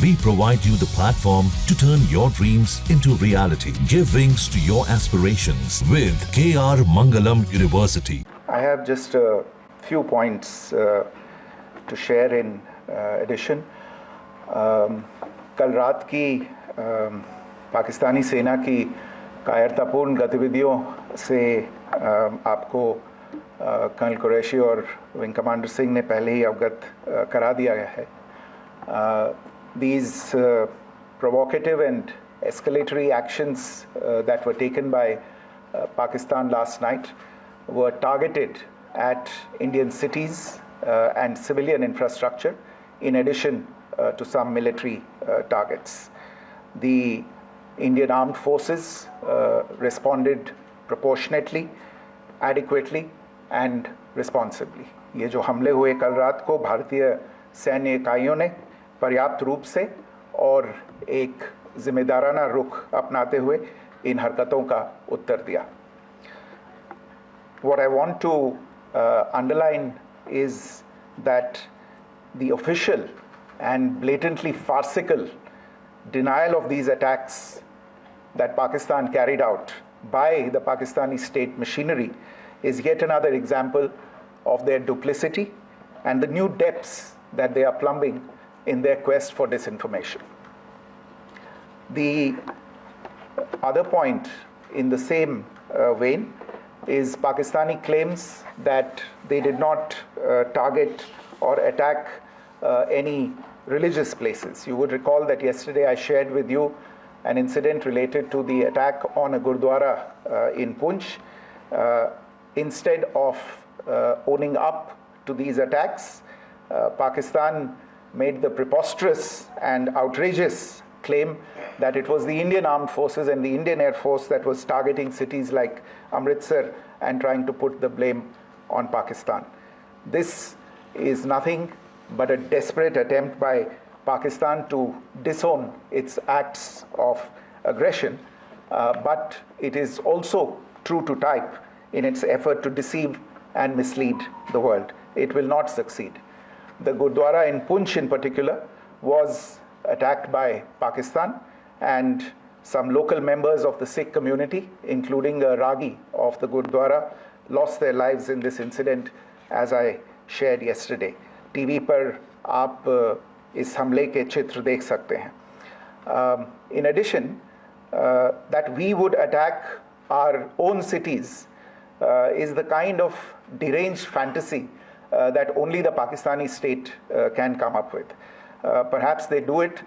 We provide you the platform to turn your dreams into reality. Give wings to your aspirations with KR Mangalam University. I have just a few points to share in addition. कल रात की पाकिस्तानी सेना की कायरतापूर्ण गतिविधियों से आपको colonel Qureshi और विंग कमांडर सिंह ने पहले ही अवगत करा दिया गया है. These provocative and escalatory actions that were taken by Pakistan last night were targeted at Indian cities and civilian infrastructure, in addition to some military targets. The Indian armed forces responded proportionately, adequately and responsibly. ये जो हमले हुए कल रात को भारतीय सैन्य इकाइयों ने पर्याप्त रूप से और एक जिम्मेदाराना रुख अपनाते हुए इन हरकतों का उत्तर दिया. What I want to underline is that the official and blatantly farcical denial of these attacks that Pakistan carried out by the Pakistani state machinery is yet another example of their duplicity and the new depths that they are plumbing in their quest for disinformation. The other point in the same vein is Pakistani claims that they did not target or attack any religious places. You would recall that yesterday I shared with you an incident related to the attack on a Gurdwara in Poonch. Instead of owning up to these attacks, Pakistan made the preposterous and outrageous claim that it was the Indian armed forces and the Indian Air Force that was targeting cities like Amritsar and trying to put the blame on Pakistan. This is nothing but a desperate attempt by Pakistan to disown its acts of aggression, but it is also true to type in its effort to deceive and mislead the world. It will not succeed. The Gurdwara in Poonch in particular was attacked by Pakistan, and some local members of the Sikh community, including a Ragi of the Gurdwara, lost their lives in this incident, as I shared yesterday. TV पर आप इस हमले के चित्र देख सकते हैं. In addition, that we would attack our own cities is the kind of deranged fantasy that only the Pakistani state can come up with. Perhaps they do it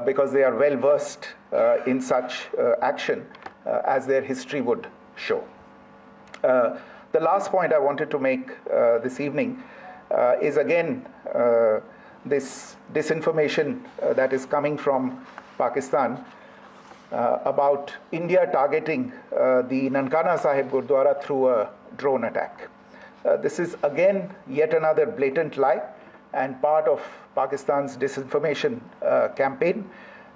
because they are well versed in such action, as their history would show. The last point I wanted to make this evening is again this disinformation that is coming from Pakistan about India targeting the Nankana Sahib Gurdwara through a drone attack. This is again yet another blatant lie and part of Pakistan's disinformation campaign.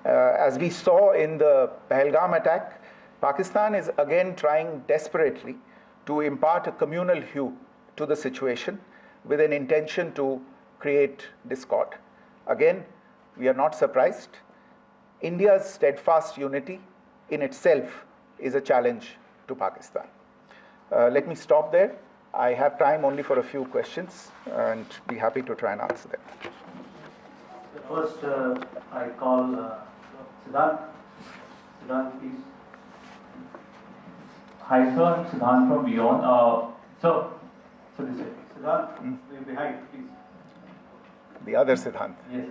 As we saw in the Pahalgam attack, Pakistan is again trying desperately to impart a communal hue to the situation with an intention to create discord. Again, we are not surprised. India's steadfast unity in itself is a challenge to Pakistan. Let me stop there. I have time only for a few questions and be happy to try and answer them. First, I call Siddharth. Siddharth, please. Hi, sir. I'm Siddharth from Beyond. So this is Siddharth, behind, please. The other Siddharth. Yes.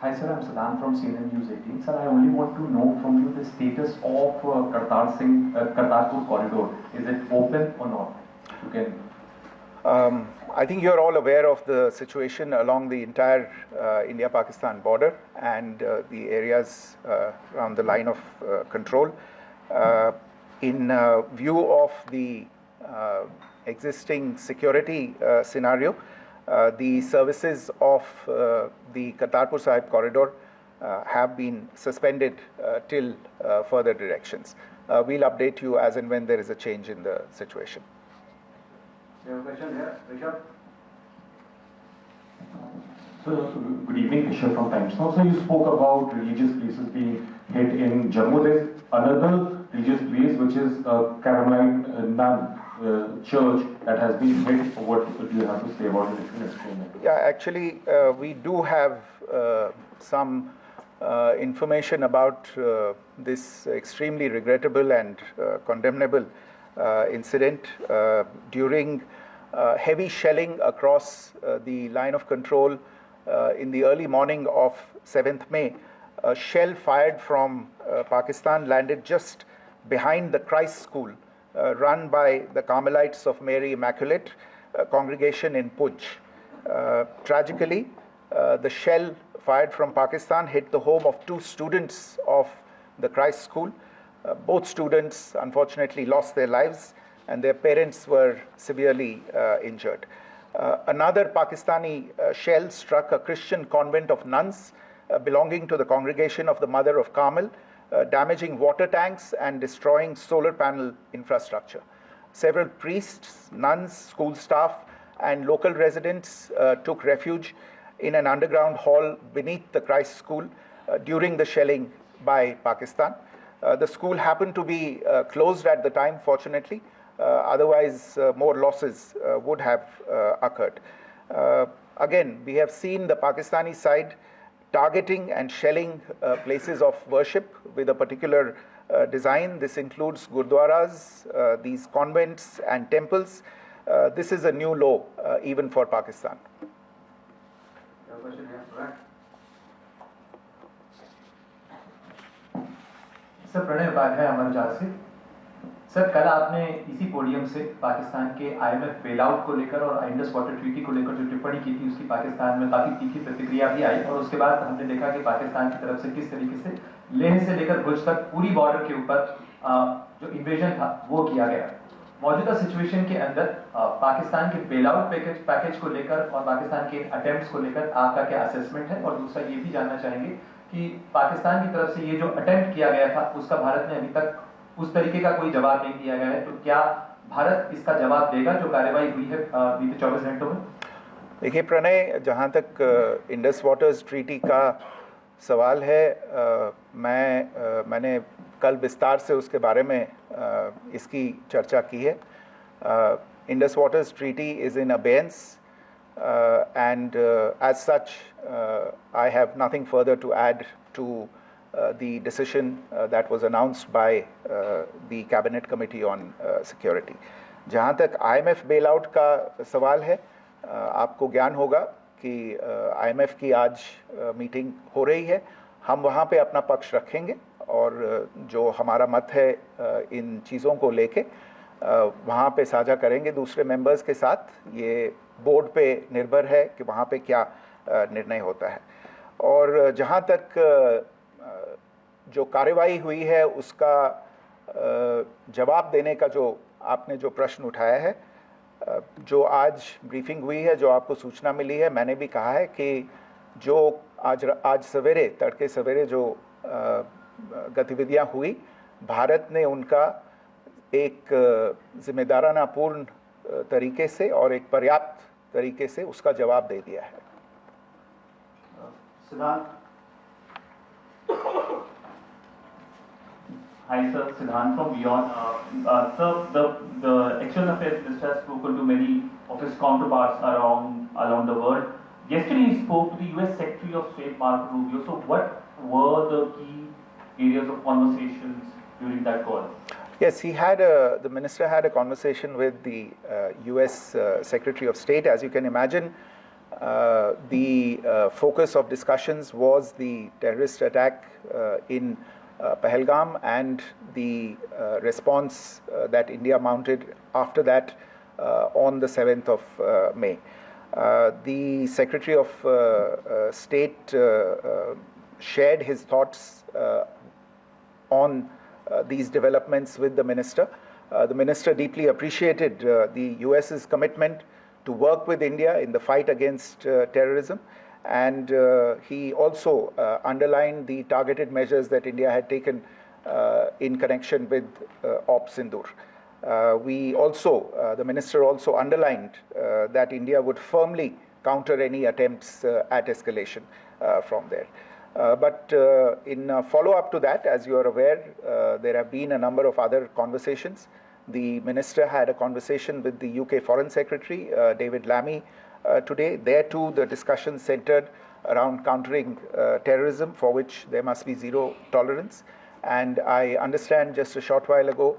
Hi, sir. I'm Siddharth from CNN News 18. Sir, I only want to know from you the status of Kartarpur corridor. Is it open or not? You can. I think you're all aware of the situation along the entire India-Pakistan border and the areas around the line of control. In view of the existing security scenario, the services of the Kartarpur Sahib corridor have been suspended till further directions. We'll update you as and when there is a change in the situation. You have a question here, Rishabh? So, good evening, Kishore from Times Now. So, you spoke about religious places being hit in Jammu. There's another religious place which is Carmelite Nun church that has been hit. What do you have to say about it? If you can explain that. Yeah, actually, we do have some information about this extremely regrettable and condemnable incident during heavy shelling across the line of control in the early morning of 7th May. A shell fired from Pakistan landed just behind the Christ School run by the Carmelites of Mary Immaculate congregation in Puj. Tragically, the shell fired from Pakistan hit the home of 2 students of the Christ School. Both students unfortunately lost their lives and their parents were severely injured. Another Pakistani shell struck a Christian convent of nuns belonging to the congregation of the Mother of Carmel, damaging water tanks and destroying solar panel infrastructure. Several priests, nuns, school staff, and local residents took refuge in an underground hall beneath the Christ School during the shelling by Pakistan. The school happened to be closed at the time, fortunately. Otherwise, more losses would have occurred. Again, we have seen the Pakistani side targeting and shelling places of worship with a particular design. This includes gurdwaras, these convents and temples. This is a new low even for Pakistan. Sir Pranay Upadhyay अमर जहाज से sir कल आपने इसी podium से पाकिस्तान के IMF bailout को लेकर और इंडस वाटर ट्रीटी को लेकर जो टिप्पणी की थी उसकी पाकिस्तान में काफी तीखी प्रतिक्रिया भी आई और उसके बाद हमने देखा कि पाकिस्तान की तरफ से किस तरीके से लेह से लेकर भुज तक पूरी बॉर्डर के ऊपर जो इन्वेजन था वो किया गया। मौजूदा सिचुएशन के अंदर पाकिस्तान के बेलआउट पैकेज को लेकर और पाकिस्तान के अटेम्प्ट्स को लेकर आपका क्या असेसमेंट है, और दूसरा ये भी जानना चाहेंगे कि पाकिस्तान की तरफ से ये जो अटेम्प्ट किया गया था उसका भारत ने अभी तक उस तरीके का कोई जवाब नहीं दिया गया है, तो क्या भारत इसका जवाब देगा जो कार्रवाई हुई है बीते 24 घंटों में? देखिए प्रणय, जहाँ तक इंडस वाटर्स ट्रीटी का सवाल है, मैंने कल विस्तार से उसके बारे में इसकी चर्चा की है. Indus waters treaty is in abeyance and as such I have nothing further to add to the decision that was announced by the Cabinet Committee on Security. जहाँ तक IMF bailout का सवाल है, आपको ज्ञान होगा कि IMF की आज मीटिंग हो रही है. हम वहाँ पे अपना पक्ष रखेंगे और जो हमारा मत है इन चीज़ों को लेके वहाँ पे साझा करेंगे दूसरे मेंबर्स के साथ. ये बोर्ड पे निर्भर है कि वहाँ पे क्या निर्णय होता है. और जहाँ तक जो कार्रवाई हुई है उसका जवाब देने का जो आपने जो प्रश्न उठाया है, जो आज ब्रीफिंग हुई है, जो आपको सूचना मिली है, मैंने भी कहा है कि जो आज सवेरे तड़के सवेरे जो गतिविधियाँ हुई, भारत ने उनका एक जिम्मेदारानापूर्ण तरीके से और एक पर्याप्त तरीके से उसका जवाब दे दिया है. Hi sir, Siddhant from Beyond. Sir, the External Affairs Minister has spoken to many of his counterparts around the world. Yesterday he spoke to the US Secretary of State Marco Rubio. So what were the key areas of conversations during that call? Yes, the minister had a conversation with the US Secretary of State. As you can imagine, the focus of discussions was the terrorist attack in Pahalgam and the response that India mounted after that on the 7th of May. The Secretary of State shared his thoughts on these developments with the minister. The minister deeply appreciated the US's commitment to work with India in the fight against terrorism, and he also underlined the targeted measures that India had taken in connection with Op Sindoor. The minister also underlined that India would firmly counter any attempts at escalation from there. But in follow-up to that, as you are aware, there have been a number of other conversations. The minister had a conversation with the UK Foreign Secretary, David Lammy, today. There too, the discussion centered around countering terrorism, for which there must be zero tolerance. And I understand just a short while ago,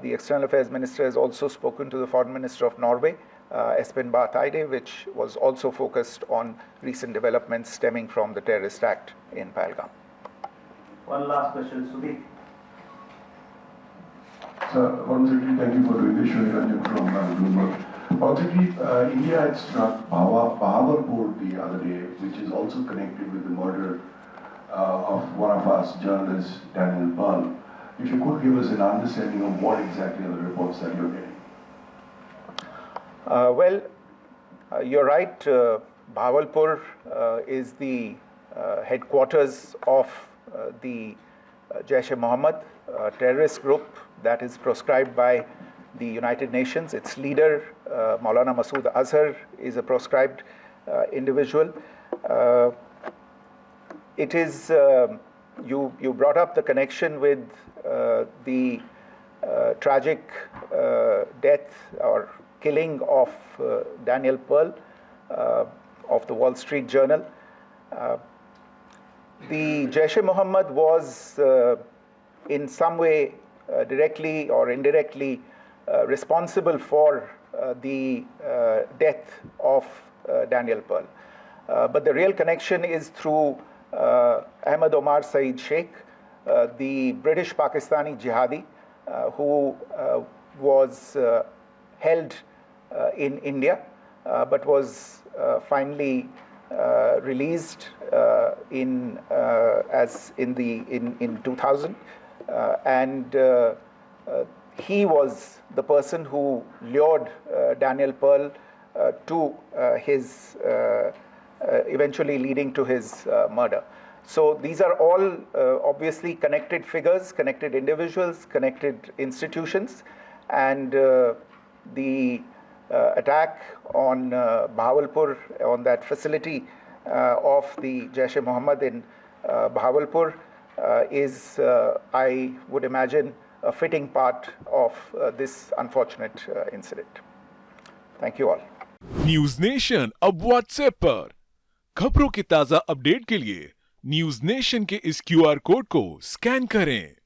the External Affairs Minister has also spoken to the Foreign Minister of Norway, Espen Barth Eide, which was also focused on recent developments stemming from the terrorist act in Pahalgam. One last question, Sudhi. Sir, once again, thank you for doing this. Shri Ranjan from Bloomberg. Once again, India had struck Bahawalpur the other day, which is also connected with the murder of one of us journalists, Daniel Pearl. If you could give us an understanding of what exactly are the reports that you're getting. Well, you're right. Bahawalpur is the headquarters of the Jaish-e-Mohammed terrorist group that is proscribed by the United Nations. Its leader, Maulana Masood Azhar, is a proscribed individual. It is, you brought up the connection with the tragic death or killing of Daniel Pearl of the Wall Street Journal. The Jaish-e-Mohammed was in some way directly or indirectly responsible for the death of Daniel Pearl. But the real connection is through Ahmed Omar Saeed Sheikh, the British Pakistani jihadi who was held in India but was finally released in 2000, and he was the person who lured Daniel Pearl to his eventually leading to his murder. So these are all obviously connected figures, connected individuals, connected institutions, and the attack on Bahawalpur, on that facility of the Jaish-e-Mohammed in Bahawalpur is, I would imagine, a fitting part of this unfortunate incident. Thank you all. News nation अब WhatsApp पर खबरों के ताजा update के लिए news nation के इस QR code को स्कैन करें।